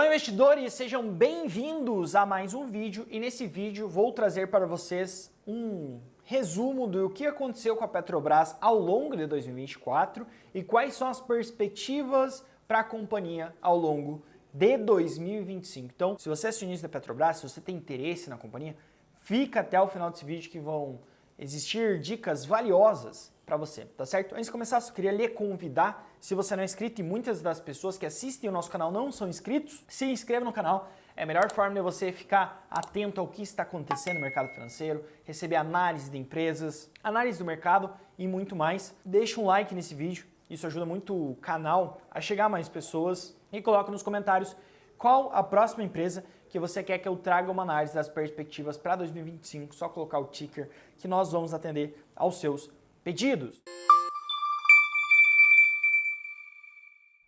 Olá investidores, sejam bem-vindos a mais um vídeo e nesse vídeo vou trazer para vocês um resumo do que aconteceu com a Petrobras ao longo de 2024 e quais são as perspectivas para a companhia ao longo de 2025. Então, se você é acionista da Petrobras, se você tem interesse na companhia, fica até o final desse vídeo que vão existir dicas valiosas para você, tá certo? Antes de começar, só queria lhe convidar, se você não é inscrito e muitas das pessoas que assistem o nosso canal não são inscritos, se inscreva no canal. É a melhor forma de você ficar atento ao que está acontecendo no mercado financeiro, receber análise de empresas, análise do mercado e muito mais. Deixa um like nesse vídeo, isso ajuda muito o canal a chegar a mais pessoas e coloca nos comentários qual a próxima empresa que você quer que eu traga uma análise das perspectivas para 2025, só colocar o ticker que nós vamos atender aos seus pedidos.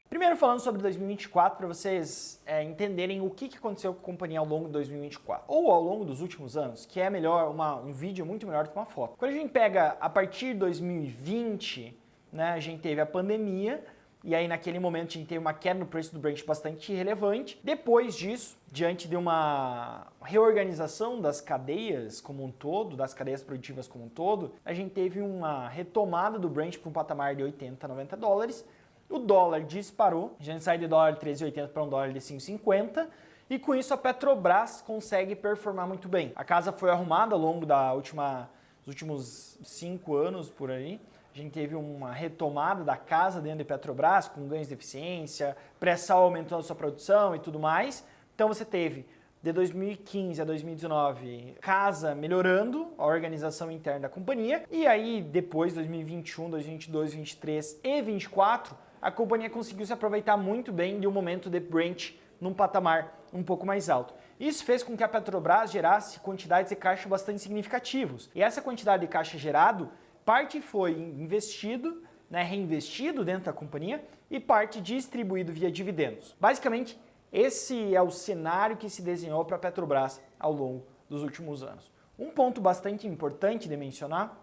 Primeiro falando sobre 2024, para vocês entenderem o que aconteceu com a companhia ao longo de 2024, ou ao longo dos últimos anos, que é melhor, um vídeo muito melhor do que uma foto. Quando a gente pega a partir de 2020, né, a gente teve a pandemia, e aí naquele momento a gente teve uma queda no preço do Brent bastante relevante. Depois disso, diante de uma reorganização das cadeias como um todo, das cadeias produtivas como um todo, a gente teve uma retomada do Brent para um patamar de 80, 90 dólares. O dólar disparou, a gente sai de dólar de 13,80 para um dólar de 5,50 e com isso a Petrobras consegue performar muito bem. A casa foi arrumada ao longo dos últimos 5 anos por aí. A gente teve uma retomada da casa dentro de Petrobras, com ganhos de eficiência, pré-sal aumentando a sua produção e tudo mais. Então você teve, de 2015 a 2019, casa melhorando a organização interna da companhia. E aí, depois, 2021, 2022, 2023 e 2024, a companhia conseguiu se aproveitar muito bem de um momento de Brent num patamar um pouco mais alto. Isso fez com que a Petrobras gerasse quantidades de caixa bastante significativos. E essa quantidade de caixa gerado, parte foi investido, reinvestido dentro da companhia e parte distribuído via dividendos. Basicamente, esse é o cenário que se desenhou para a Petrobras ao longo dos últimos anos. Um ponto bastante importante de mencionar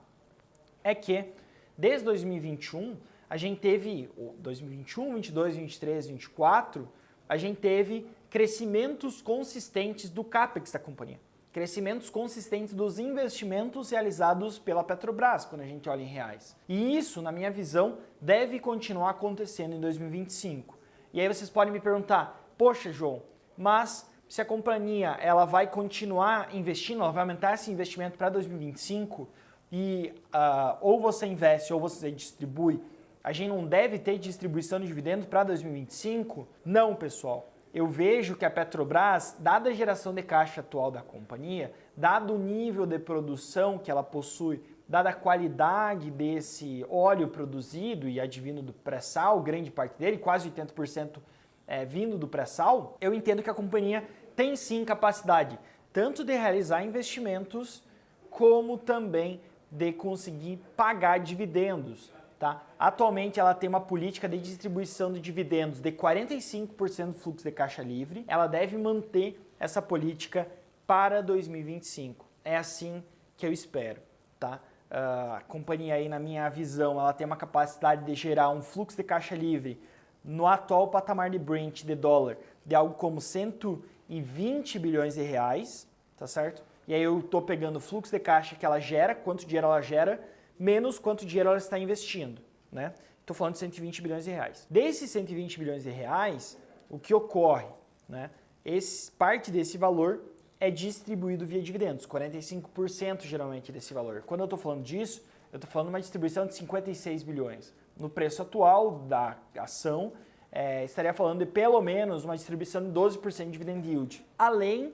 é que desde 2021, a gente teve 2021, 22, 23, 24, a gente teve crescimentos consistentes do CAPEX da companhia. Crescimentos consistentes dos investimentos realizados pela Petrobras, quando a gente olha em reais. E isso, na minha visão, deve continuar acontecendo em 2025. E aí vocês podem me perguntar, poxa, João, mas se a companhia ela vai continuar investindo, ela vai aumentar esse investimento para 2025 e ou você investe ou você distribui, a gente não deve ter distribuição de dividendos para 2025? Não, pessoal. Eu vejo que a Petrobras, dada a geração de caixa atual da companhia, dado o nível de produção que ela possui, dada a qualidade desse óleo produzido e advindo do pré-sal, grande parte dele, quase 80% vindo do pré-sal, eu entendo que a companhia tem sim capacidade tanto de realizar investimentos como também de conseguir pagar dividendos. Tá? Atualmente ela tem uma política de distribuição de dividendos de 45% do fluxo de caixa livre. Ela deve manter essa política para 2025. É assim que eu espero. Tá? A companhia aí, na minha visão, ela tem uma capacidade de gerar um fluxo de caixa livre no atual patamar de Brent de dólar de algo como 120 bilhões de reais, tá certo? E aí eu estou pegando o fluxo de caixa que ela gera, quanto dinheiro ela gera, menos quanto dinheiro ela está investindo, né? Estou falando de 120 bilhões de reais. Desses 120 bilhões de reais, o que ocorre, né? Parte desse valor é distribuído via dividendos, 45% geralmente desse valor. Quando eu estou falando disso, eu estou falando de uma distribuição de 56 bilhões. No preço atual da ação, estaria falando de pelo menos uma distribuição de 12% de dividend yield, além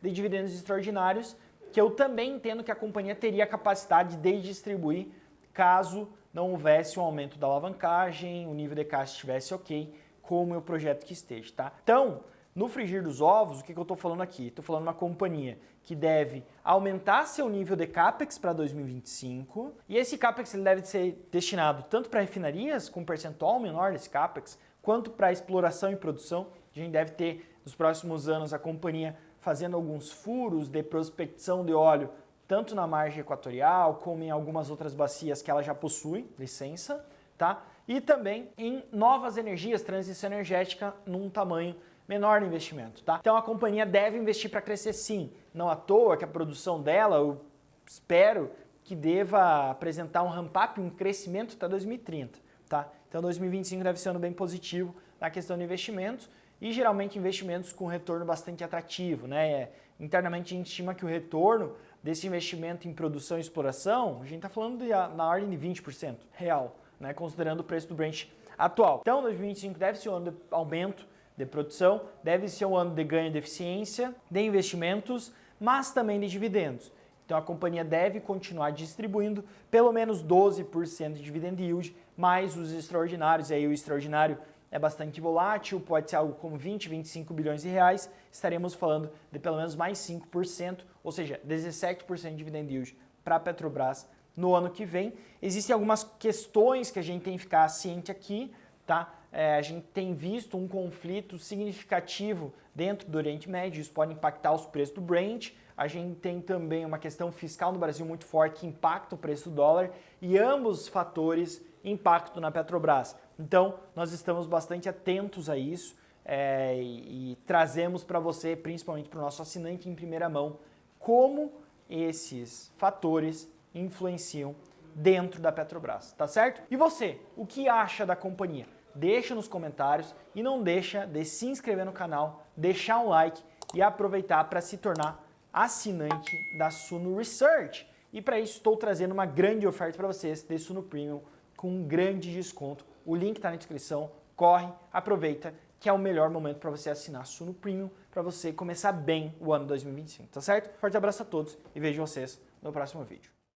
de dividendos extraordinários, que eu também entendo que a companhia teria a capacidade de distribuir caso não houvesse um aumento da alavancagem, o nível de caixa estivesse ok, como eu projeto que esteja, tá? Então, no frigir dos ovos, o que eu estou falando aqui? Estou falando de uma companhia que deve aumentar seu nível de CAPEX para 2025, e esse CAPEX ele deve ser destinado tanto para refinarias, com um percentual menor desse CAPEX, quanto para exploração e produção. A gente deve ter, nos próximos anos, a companhia fazendo alguns furos de prospecção de óleo, tanto na margem equatorial, como em algumas outras bacias que ela já possui licença, tá? E também em novas energias, transição energética num tamanho menor no investimento, tá? Então a companhia deve investir para crescer sim. Não à toa que a produção dela, eu espero que deva apresentar um ramp-up, um crescimento até 2030, tá? Então 2025 deve ser um ano bem positivo na questão de investimentos e geralmente investimentos com retorno bastante atrativo, né? Internamente a gente estima que o retorno desse investimento em produção e exploração, a gente está falando na ordem de 20% real, né? Considerando o preço do Brent atual. Então 2025 deve ser um ano de aumento de produção, deve ser um ano de ganho de eficiência, de investimentos, mas também de dividendos. Então a companhia deve continuar distribuindo pelo menos 12% de dividend yield, mais os extraordinários. E aí o extraordinário é bastante volátil, pode ser algo como 20, 25 bilhões de reais. Estaremos falando de pelo menos mais 5%, ou seja, 17% de dividend yield para a Petrobras no ano que vem. Existem algumas questões que a gente tem que ficar ciente aqui, tá? A gente tem visto um conflito significativo dentro do Oriente Médio, isso pode impactar os preços do Brent. A gente tem também uma questão fiscal no Brasil muito forte que impacta o preço do dólar e ambos os fatores impactam na Petrobras. Então, nós estamos bastante atentos a isso e trazemos para você, principalmente para o nosso assinante em primeira mão, como esses fatores influenciam dentro da Petrobras, tá certo? E você, o que acha da companhia? Deixa nos comentários e não deixa de se inscrever no canal, deixar um like e aproveitar para se tornar assinante da Suno Research. E para isso estou trazendo uma grande oferta para vocês de Suno Premium com um grande desconto. O link está na descrição, corre, aproveita que é o melhor momento para você assinar Suno Premium para você começar bem o ano 2025, tá certo? Forte abraço a todos e vejo vocês no próximo vídeo.